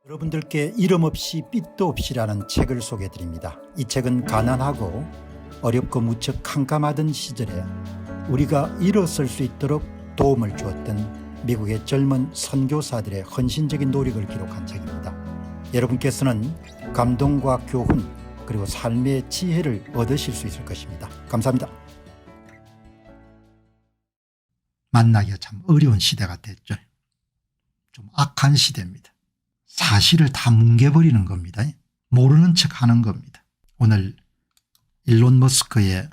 여러분들께 이름 없이 빛도 없이라는 책을 소개해 드립니다. 이 책은 가난하고 어렵고 무척 캄캄하던 시절에 우리가 일어설 수 있도록 도움을 주었던 미국의 젊은 선교사들의 헌신적인 노력을 기록한 책입니다. 여러분께서는 감동과 교훈 그리고 삶의 지혜를 얻으실 수 있을 것입니다. 감사합니다. 만나기가 참 어려운 시대가 됐죠. 좀 악한 시대입니다. 사실을 다 뭉개버리는 겁니다. 모르는 척하는 겁니다. 오늘 일론 머스크의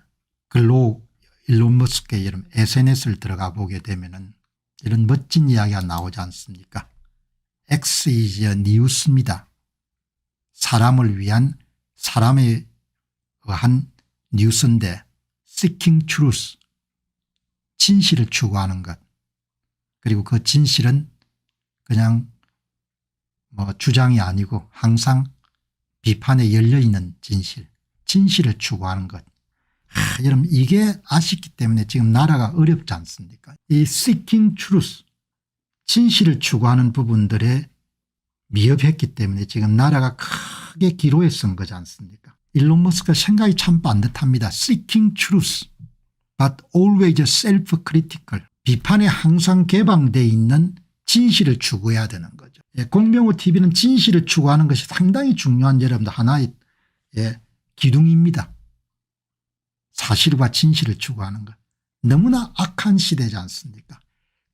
이런 SNS를 들어가 보게 되면은 이런 멋진 이야기가 나오지 않습니까? X is a news입니다. 사람을 위한 사람에 의한 뉴스인데 seeking truth, 진실을 추구하는 것, 그리고 그 진실은 그냥 주장이 아니고 항상 비판에 열려있는 진실을 추구하는 것. 여러분 이게 아쉽기 때문에 지금 나라가 어렵지 않습니까? 이 seeking truth, 진실을 추구하는 부분들에 미흡했기 때문에 지금 나라가 크게 기로에 선 거지 않습니까? 일론 머스크가 생각이 참 반듯합니다. seeking truth but always self-critical. 비판에 항상 개방되어 있는 진실을 추구해야 되는 거죠. 공병호 TV는 진실을 추구하는 것이 상당히 중요한 여러분들 하나의 기둥입니다. 사실과 진실을 추구하는 것. 너무나 악한 시대지 않습니까?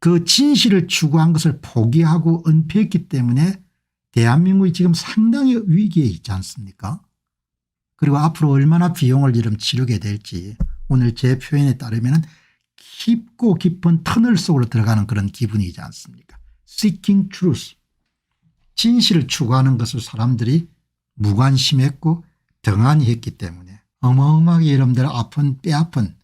그 진실을 추구한 것을 포기하고 은폐했기 때문에 대한민국이 지금 상당히 위기에 있지 않습니까? 그리고 앞으로 얼마나 비용을 이름 치르게 될지 오늘 제 표현에 따르면 깊고 깊은 터널 속으로 들어가는 그런 기분이지 않습니까? seeking truth, 진실을 추구하는 것을 사람들이 무관심했고 등한히 했기 때문에 어마어마하게 여러분들 뼈아픈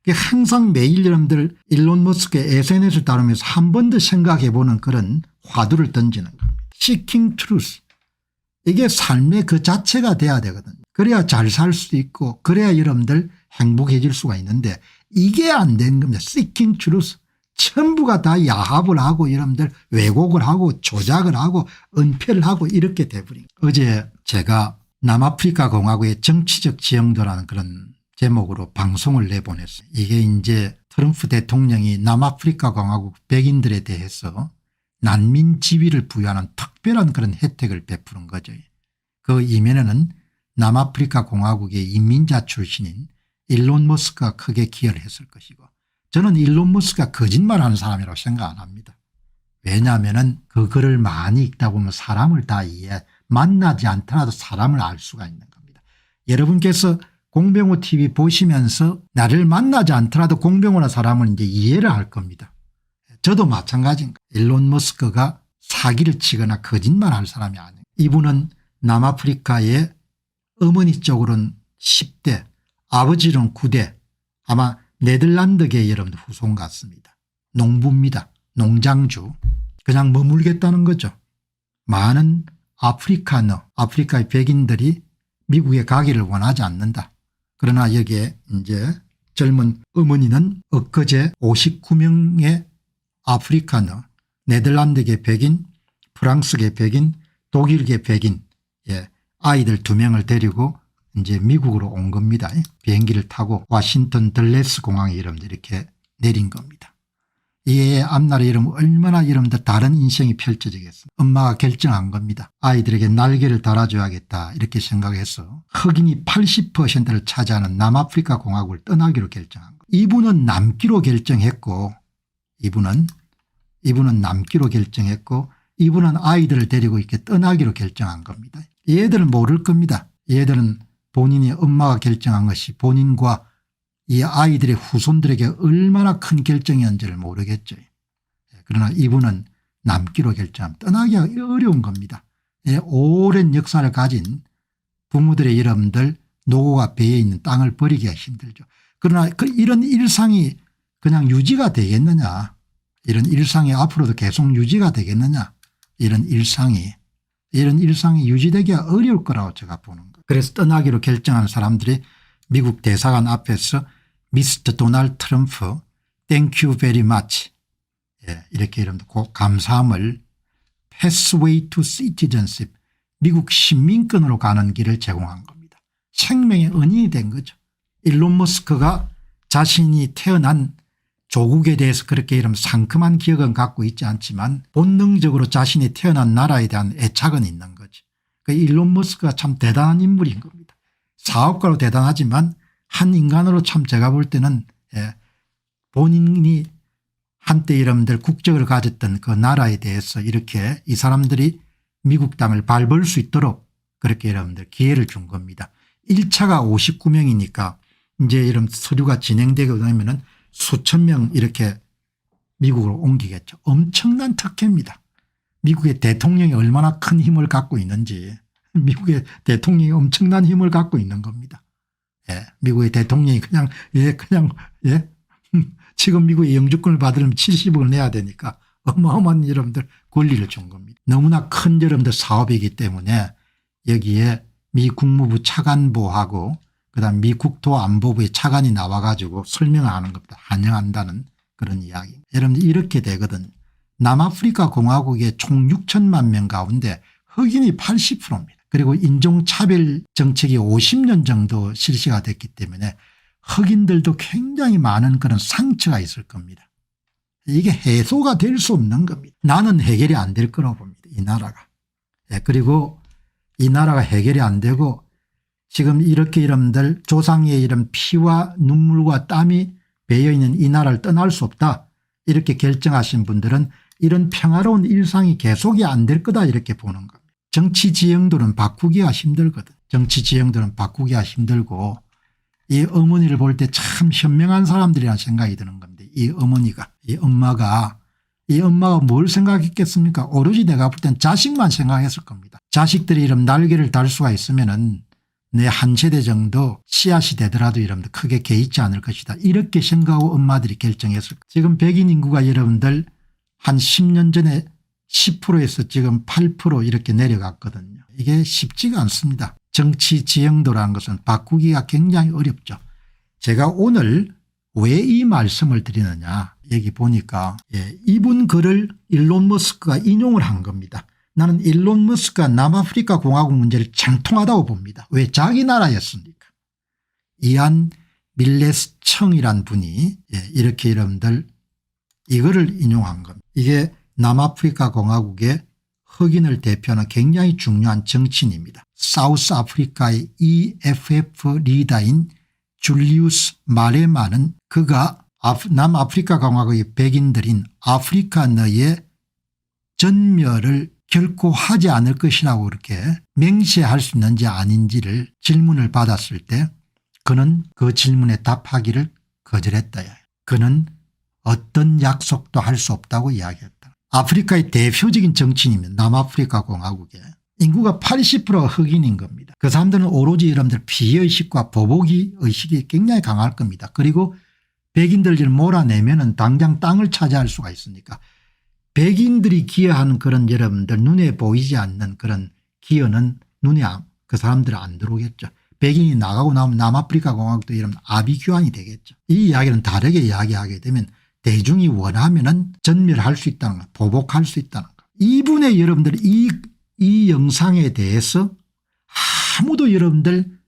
항상 매일 여러분들 일론 머스크의 SNS를 다루면서 한 번 더 생각해보는 그런 화두를 던지는 겁니다. seeking truth, 이게 삶의 그 자체가 돼야 되거든요. 그래야 잘 살 수 있고 그래야 여러분들 행복해질 수가 있는데 이게 안 된 겁니다. seeking truth. 전부가 다 야합을 하고 여러분들 왜곡을 하고 조작을 하고 은폐를 하고 이렇게 돼버린 거예요. 어제 제가 남아프리카 공화국의 정치적 지형도라는 그런 제목으로 방송을 내보냈어요. 이게 이제 트럼프 대통령이 남아프리카 공화국 백인들에 대해서 난민 지위를 부여하는 특별한 그런 혜택을 베푸는 거죠. 그 이면에는 남아프리카 공화국의 이민자 출신인 일론 머스크가 크게 기여를 했을 것이고 저는 일론 머스크가 거짓말하는 사람이라고 생각 안 합니다. 왜냐하면 그 글을 많이 읽다 보면 사람을 다 만나지 않더라도 사람을 알 수가 있는 겁니다. 여러분께서 공병호 TV 보시면서 나를 만나지 않더라도 공병호라는 사람을 이제 이해를 할 겁니다. 저도 마찬가지입니다. 일론 머스크가 사기를 치거나 거짓말할 사람이 아니에요. 이분은 남아프리카의 어머니 쪽으로는 10대, 아버지는 9대, 아마 네덜란드계 여러분들 후손 같습니다. 농부입니다. 농장주. 그냥 머물겠다는 거죠. 많은 아프리카의 백인들이 미국에 가기를 원하지 않는다. 그러나 여기에 이제 젊은 어머니는 엊그제 59명의 아프리카너, 네덜란드계 백인, 프랑스계 백인, 독일계 백인, 아이들 2명을 데리고 이제 미국으로 온 겁니다. 비행기를 타고 워싱턴 들레스 공항에 여러분들 이렇게 내린 겁니다. 이에 앞날에 여러분 얼마나 여러분들 다른 인생이 펼쳐지겠습니까? 엄마가 결정한 겁니다. 아이들에게 날개를 달아줘야겠다 이렇게 생각해서 흑인이 80%를 차지하는 남아프리카 공화국을 떠나기로 결정한 겁니다. 이분은 남기로 결정했고 이분은 남기로 결정했고 이분은 아이들을 데리고 이렇게 떠나기로 결정한 겁니다. 얘들은 모를 겁니다. 얘들은 본인이 엄마가 결정한 것이 본인과 이 아이들의 후손들에게 얼마나 큰 결정이었는지를 모르겠죠. 그러나 이분은 남기로 결정하면 떠나기가 어려운 겁니다. 오랜 역사를 가진 부모들의 여러분들 노고가 배에 있는 땅을 버리기가 힘들죠. 그러나 이런 일상이 그냥 유지가 되겠느냐, 이런 일상이 앞으로도 계속 유지가 되겠느냐, 이런 일상이 유지되기가 어려울 거라고 제가 보는 거예요. 그래서 떠나기로 결정한 사람들이 미국 대사관 앞에서 미스터 도널드 트럼프 땡큐 베리 마치 이렇게 여러분들 감사함을 Pathway to Citizenship, 미국 시민권으로 가는 길을 제공한 겁니다. 생명의 은인이 된 거죠. 일론 머스크가 자신이 태어난 조국에 대해서 그렇게 이런 상큼한 기억은 갖고 있지 않지만 본능적으로 자신이 태어난 나라에 대한 애착은 있는 거죠. 그 일론 머스크가 참 대단한 인물인 겁니다. 사업가로 대단하지만 한 인간으로 참 제가 볼 때는 본인이 한때 여러분들 국적을 가졌던 그 나라에 대해서 이렇게 이 사람들이 미국 땅을 밟을 수 있도록 그렇게 여러분들 기회를 준 겁니다. 1차가 59명이니까 이제 이런 서류가 진행되고 나면은 수천 명 이렇게 미국으로 옮기겠죠. 엄청난 특혜입니다. 미국의 대통령이 얼마나 큰 힘을 갖고 있는지, 미국의 대통령이 엄청난 힘을 갖고 있는 겁니다. 미국의 대통령이 그냥 지금 미국의 영주권을 받으려면 70억을 내야 되니까 어마어마한 여러분들 권리를 준 겁니다. 너무나 큰 여러분들 사업이기 때문에 여기에 미 국무부 차관보하고 그다음 미 국토안보부의 차관이 나와가지고 설명하는 겁니다. 환영한다는 그런 이야기. 여러분들 이렇게 되거든. 남아프리카 공화국의 총 6천만 명 가운데 흑인이 80%입니다. 그리고 인종차별 정책이 50년 정도 실시가 됐기 때문에 흑인들도 굉장히 많은 그런 상처가 있을 겁니다. 이게 해소가 될 수 없는 겁니다. 나는 해결이 안 될 거라고 봅니다. 이 나라가. 그리고 이 나라가 해결이 안 되고 지금 이렇게 여러분들 조상의 이런 피와 눈물과 땀이 배어있는 이 나라를 떠날 수 없다 이렇게 결정하신 분들은 이런 평화로운 일상이 계속이 안 될 거다 이렇게 보는 겁니다. 정치 지형들은 바꾸기가 힘들거든. 정치 지형들은 바꾸기가 힘들고 이 어머니를 볼 때 참 현명한 사람들이라는 생각이 드는 겁니다. 이 어머니가 이 엄마가 뭘 생각했겠습니까? 오로지 내가 볼 땐 자식만 생각했을 겁니다. 자식들이 이런 날개를 달 수가 있으면은 내 한 세대 정도 씨앗이 되더라도 여러분들 크게 개의치 않을 것이다. 이렇게 생각하고 엄마들이 결정했을 거예요. 지금 백인 인구가 여러분들 한 10년 전에 10%에서 지금 8% 이렇게 내려갔거든요. 이게 쉽지가 않습니다. 정치 지형도라는 것은 바꾸기가 굉장히 어렵죠. 제가 오늘 왜 이 말씀을 드리느냐 여기 보니까 이분 글을 일론 머스크가 인용을 한 겁니다. 나는 일론 머스크가 남아프리카 공화국 문제를 장통하다고 봅니다. 왜? 자기 나라였으니까. 이안 밀레스 청이란 분이 이렇게 여러분들 이거를 인용한 겁니다. 이게 남아프리카 공화국의 흑인을 대표하는 굉장히 중요한 정치인입니다. 사우스 아프리카의 EFF 리더인 줄리우스 마레마는 그가 남아프리카 공화국의 백인들인 아프리카너의 전멸을 결코 하지 않을 것이라고 그렇게 맹세할 수 있는지 아닌지를 질문을 받았을 때 그는 그 질문에 답하기를 거절했다. 그는 어떤 약속도 할 수 없다고 이야기했다. 아프리카의 대표적인 정치인입니다. 남아프리카 공화국에. 인구가 80%가 흑인인 겁니다. 그 사람들은 오로지 여러분들 비의식과 보복의 의식이 굉장히 강할 겁니다. 그리고 백인들을 몰아내면 당장 땅을 차지할 수가 있으니까 백인들이 기여하는 그런 여러분들 눈에 보이지 않는 그런 기여는 눈에 그 사람들은 안 들어오겠죠. 백인이 나가고 나면 남아프리카 공화국도 이런 아비규환이 되겠죠. 이 이야기는 다르게 이야기하게 되면 대중이 원하면은 전멸할 수 있다는 거, 보복할 수 있다는 거. 이분의 여러분들 이 영상에 대해서 아무도 여러분들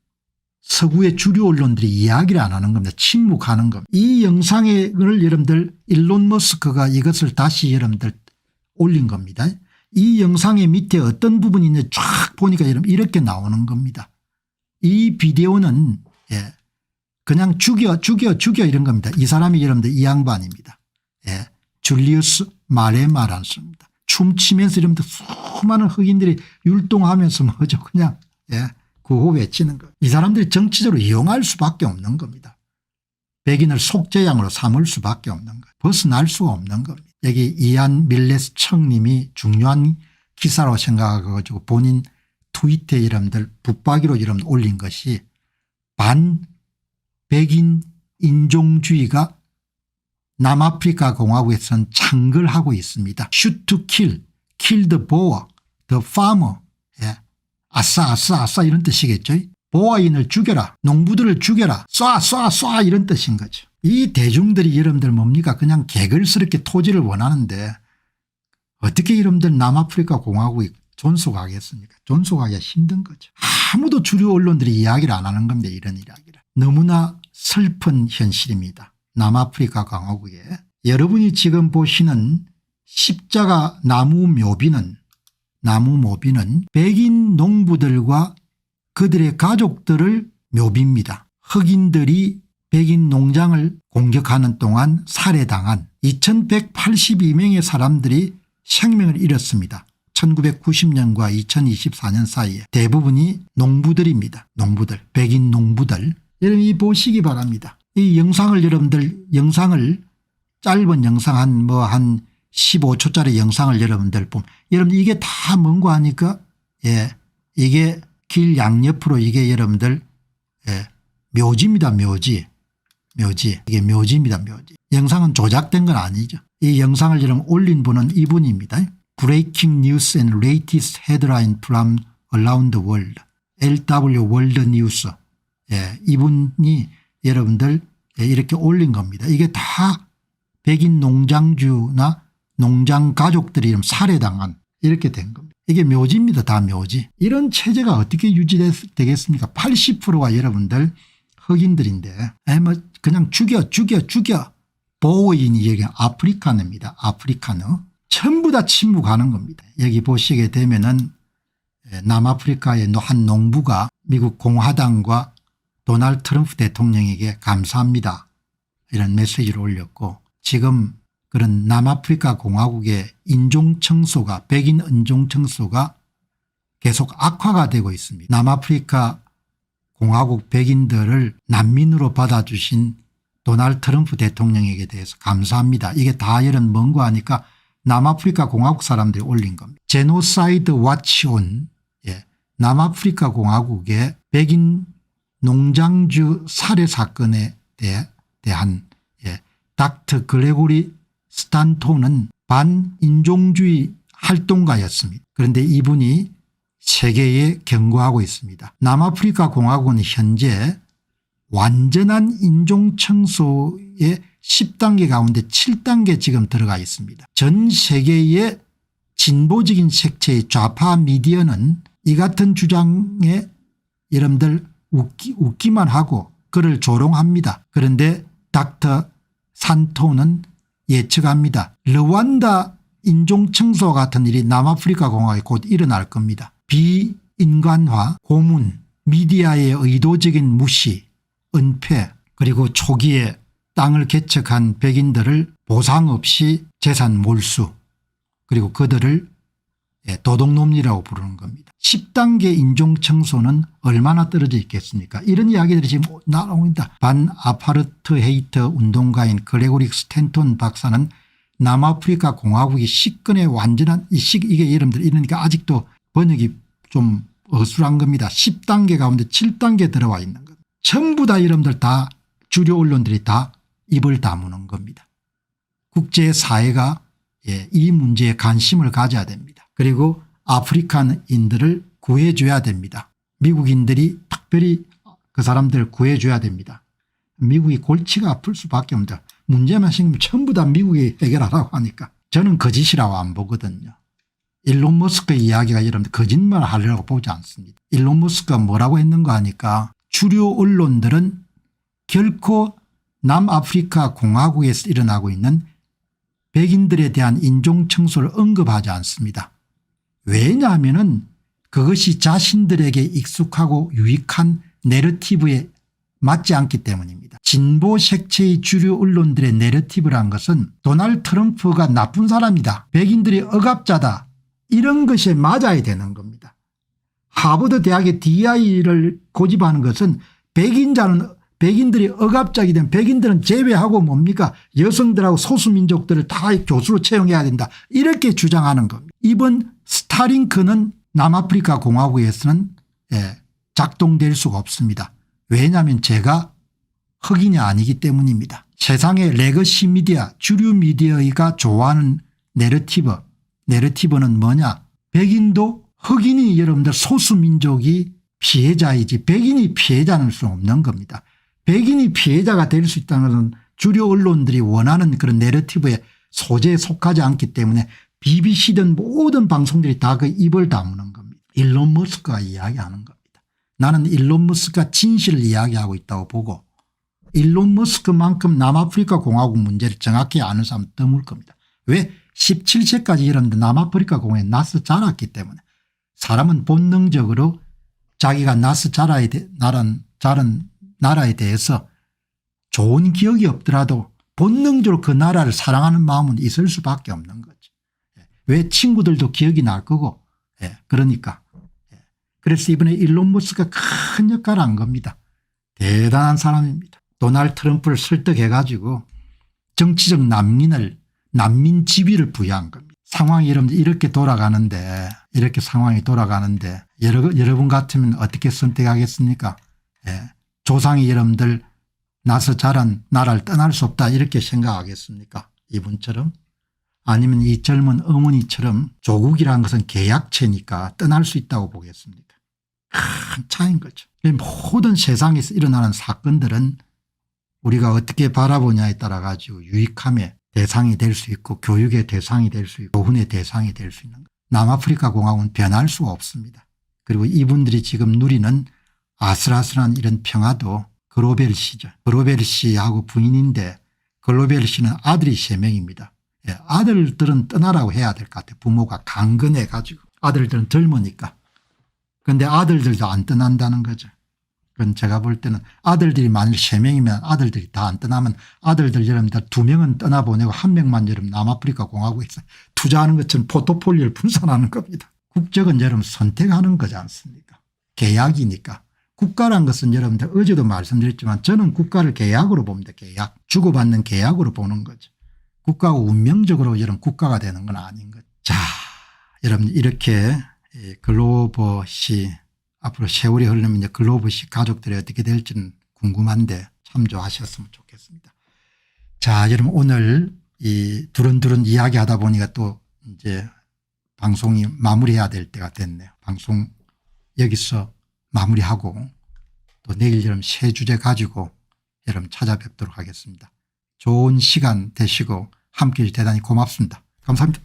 서구의 주류 언론들이 이야기를 안 하는 겁니다. 침묵하는 겁니다. 이 영상을 여러분들 일론 머스크가 이것을 다시 여러분들 올린 겁니다. 이 영상의 밑에 어떤 부분이 있는지 쫙 보니까 여러분 이렇게 나오는 겁니다. 이 비디오는 그냥 죽여 이런 겁니다. 이 사람이 여러분들 이 양반입니다. 줄리우스 마레마라는 사람입니다. 춤추면서 여러분들 수많은 흑인들이 율동하면서 뭐죠 그냥 구호 외치는 거. 이 사람들이 정치적으로 이용할 수밖에 없는 겁니다. 백인을 속죄양으로 삼을 수밖에 없는 것. 벗어날 수가 없는 겁니다. 여기 이안 밀레스 청님이 중요한 기사로 생각해가지고 본인 트위터에 여러분들 붙박이로 여러분들 올린 것이 반백인 인종주의가 남아프리카 공화국에서는 창궐하고 있습니다. Shoot to kill, kill the boer, the farmer. 아싸 이런 뜻이겠죠. 보아인을 죽여라, 농부들을 죽여라, 쏴 이런 뜻인 거죠. 이 대중들이 여러분들 뭡니까 그냥 개걸스럽게 토지를 원하는데 어떻게 여러분들 남아프리카 공화국이 존속하겠습니까? 존속하기가 힘든 거죠. 아무도 주류 언론들이 이야기를 안 하는 겁니다. 이런 이야기를. 너무나 슬픈 현실입니다. 남아프리카 공화국에 여러분이 지금 보시는 십자가 나무 묘비는 백인 농부들과 그들의 가족들을 묘비입니다. 흑인들이 백인 농장을 공격하는 동안 살해당한 2182명의 사람들이 생명을 잃었습니다. 1990년과 2024년 사이에 대부분이 농부들입니다. 농부들, 백인 농부들. 여러분이 보시기 바랍니다. 이 영상을 영상을 짧은 영상 한 15초짜리 영상을 여러분들 보면 여러분 이게 다 뭔가 하니까 이게 길 양옆으로 이게 여러분들 묘지입니다. 묘지. 이게 묘지입니다. 묘지. 영상은 조작된 건 아니죠. 이 영상을 여러분 올린 분은 이분입니다. Breaking News and Latest Headline from Around the World. LW World News. 이분이 여러분들 이렇게 올린 겁니다. 이게 다 백인 농장주나 농장 가족들이 살해당한 이렇게 된 겁니다. 이게 묘지입니다. 다 묘지. 이런 체제가 어떻게 유지되겠습니까? 80%가 여러분들 흑인들인데 그냥 죽여. 보호인이 여기 아프리카너입니다. 아프리카너. 전부 다 침묵하는 겁니다. 여기 보시게 되면은 남아프리카의 한 농부가 미국 공화당과 도널드 트럼프 대통령에게 감사합니다. 이런 메시지를 올렸고 지금 그런 남아프리카 공화국의 인종청소가 백인 인종청소가 계속 악화가 되고 있습니다. 남아프리카 공화국 백인들을 난민으로 받아주신 도널드 트럼프 대통령에게 대해서 감사합니다. 이게 다 이런 뭔가 하니까 남아프리카 공화국 사람들이 올린 겁니다. 제노사이드 와치온 남아프리카 공화국의 백인 농장주 살해 사건에 대한 닥터 그레고리 스탄톤은 반인종주의 활동가였습니다. 그런데 이분이 세계에 경고하고 있습니다. 남아프리카 공화국은 현재 완전한 인종청소의 10단계 가운데 7단계 지금 들어가 있습니다. 전 세계의 진보적인 색채의 좌파 미디어는 이 같은 주장에 여러분들 웃기만 하고 그를 조롱합니다. 그런데 닥터 산토는 예측합니다. 르완다 인종청소 같은 일이 남아프리카 공화국에 곧 일어날 겁니다. 비인간화, 고문, 미디어의 의도적인 무시, 은폐 그리고 초기에 땅을 개척한 백인들을 보상 없이 재산 몰수 그리고 그들을 도둑놈이라고 부르는 겁니다. 10단계 인종청소는 얼마나 떨어져 있겠습니까? 이런 이야기들이 지금 나옵니다. 반아파르트헤이트 운동가인 그레고리 스탠톤 박사는 남아프리카 공화국이 식근의 완전한 이게 여러분들 이러니까 아직도 번역이 좀 어수란 겁니다. 10단계 가운데 7단계 들어와 있는 겁니다. 전부 다 여러분들 다 주류 언론들이 다 입을 다무는 겁니다. 국제사회가 이 문제에 관심을 가져야 됩니다. 그리고 아프리카인들을 구해줘야 됩니다. 미국인들이 특별히 그 사람들을 구해줘야 됩니다. 미국이 골치가 아플 수밖에 없다. 문제만 생기면 전부 다 미국이 해결하라고 하니까 저는 거짓이라고 안 보거든요. 일론 머스크의 이야기가 여러분들 거짓말 하려고 보지 않습니다. 일론 머스크가 뭐라고 했는가 하니까 주류 언론들은 결코 남아프리카 공화국에서 일어나고 있는 백인들에 대한 인종청소를 언급하지 않습니다. 왜냐하면 그것이 자신들에게 익숙하고 유익한 내러티브에 맞지 않기 때문입니다. 진보 색채의 주류 언론들의 내러티브란 것은 도널드 트럼프가 나쁜 사람이다. 백인들이 억압자다. 이런 것에 맞아야 되는 겁니다. 하버드 대학의 DI를 고집하는 것은 백인들이 억압자이기 때문에 백인들은 제외하고 뭡니까 여성들하고 소수민족들을 다 교수로 채용해야 된다. 이렇게 주장하는 겁니다. 이번 스타링크는 남아프리카 공화국에서는 작동될 수가 없습니다. 왜냐하면 제가 흑인이 아니기 때문입니다. 세상의 레거시 미디어 주류 미디어가 좋아하는 내러티브는 뭐냐 백인도 흑인이 여러분들 소수민족이 피해자이지 백인이 피해자는 수 없는 겁니다. 백인이 피해자가 될 수 있다는 것은 주류 언론들이 원하는 그런 내러티브의 소재에 속하지 않기 때문에 BBC든 모든 방송들이 다 그 입을 다무는 겁니다. 일론 머스크가 이야기하는 겁니다. 나는 일론 머스크가 진실을 이야기하고 있다고 보고 일론 머스크만큼 남아프리카 공화국 문제를 정확히 아는 사람 드물 겁니다. 왜? 17세까지 일었는데 남아프리카 공화국에 나서 자랐기 때문에 사람은 본능적으로 자기가 나서 자란 나라에 대해서 좋은 기억이 없더라도 본능적으로 그 나라를 사랑하는 마음은 있을 수밖에 없는 거죠. 왜? 친구들도 기억이 날 거고. 그러니까. 그래서 이번에 일론 머스크가 큰 역할을 한 겁니다. 대단한 사람입니다. 도널드 트럼프를 설득해 가지고 정치적 난민 지위를 부여한 겁니다. 상황이 이렇게 돌아가는데 여러분 같으면 어떻게 선택하겠습니까? 조상이 여러분들 나서 자란 나라를 떠날 수 없다 이렇게 생각하겠습니까? 이분처럼? 아니면 이 젊은 어머니처럼 조국이라는 것은 계약체니까 떠날 수 있다고 보겠습니까? 큰 차이인 거죠. 모든 세상에서 일어나는 사건들은 우리가 어떻게 바라보냐에 따라 가지고 유익함의 대상이 될 수 있고 교육의 대상이 될 수 있고 교훈의 대상이 될 수 있는 것. 남아프리카 공화국은 변할 수가 없습니다. 그리고 이분들이 지금 누리는 아슬아슬한 이런 평화도 글로벨 씨죠. 글로벨 씨하고 부인인데 글로벨 씨는 아들이 3명입니다. 아들들은 떠나라고 해야 될 것 같아요. 부모가 강건해 가지고. 아들들은 젊으니까. 그런데 아들들도 안 떠난다는 거죠. 그건 제가 볼 때는 아들들이 만일 3명이면 아들들이 다 안 떠나면 아들들 여러분들 2명은 떠나보내고 1명만 여러분 남아프리카 공화국에서 투자하는 것처럼 포트폴리오를 분산하는 겁니다. 국적은 여러분 선택하는 거지 않습니까? 계약이니까. 국가란 것은 여러분들 어제도 말씀드렸지만 저는 국가를 계약으로 봅니다. 계약. 주고받는 계약으로 보는 거죠. 국가가 운명적으로 여러분 국가가 되는 건 아닌 거죠. 자, 여러분 이렇게 글로버 씨 앞으로 세월이 흐르면 이제 글로버 씨 가족들이 어떻게 될지는 궁금한데 참조하셨으면 좋겠습니다. 자, 여러분 오늘 이 두런두런 이야기하다 보니까 또 이제 방송이 마무리해야 될 때가 됐네요. 방송 여기서 마무리하고 또 내일 여러분 새 주제 가지고 여러분 찾아뵙도록 하겠습니다. 좋은 시간 되시고 함께해 주셔서 대단히 고맙습니다. 감사합니다.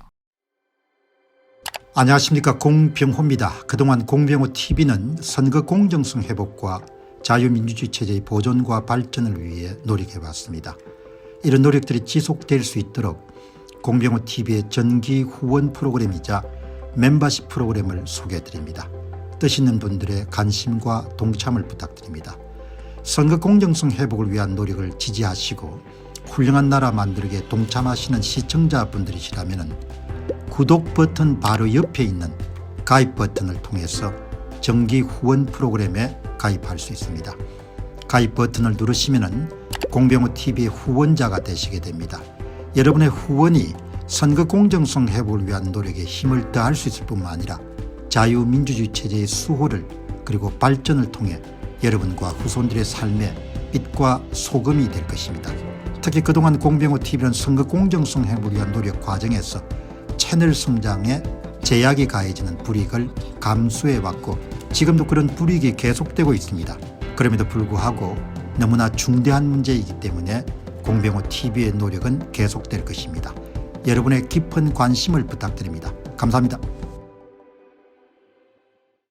안녕하십니까, 공병호입니다. 그동안 공병호TV는 선거 공정성 회복과 자유민주주의 체제의 보존과 발전을 위해 노력해왔습니다. 이런 노력들이 지속될 수 있도록 공병호TV의 정기 후원 프로그램이자 멤버십 프로그램을 소개해드립니다. 뜻 있는 분들의 관심과 동참을 부탁드립니다. 선거 공정성 회복을 위한 노력을 지지하시고 훌륭한 나라 만들기에 동참하시는 시청자분들이시라면 구독 버튼 바로 옆에 있는 가입 버튼을 통해서 정기 후원 프로그램에 가입할 수 있습니다. 가입 버튼을 누르시면 공병호TV의 후원자가 되시게 됩니다. 여러분의 후원이 선거 공정성 회복을 위한 노력에 힘을 더할 수 있을 뿐만 아니라 자유민주주의 체제의 수호를 그리고 발전을 통해 여러분과 후손들의 삶에 빛과 소금이 될 것입니다. 특히 그동안 공병호TV는 선거 공정성 회복을 위한 노력 과정에서 채널 성장에 제약이 가해지는 불이익을 감수해왔고 지금도 그런 불이익이 계속되고 있습니다. 그럼에도 불구하고 너무나 중대한 문제이기 때문에 공병호TV의 노력은 계속될 것입니다. 여러분의 깊은 관심을 부탁드립니다. 감사합니다.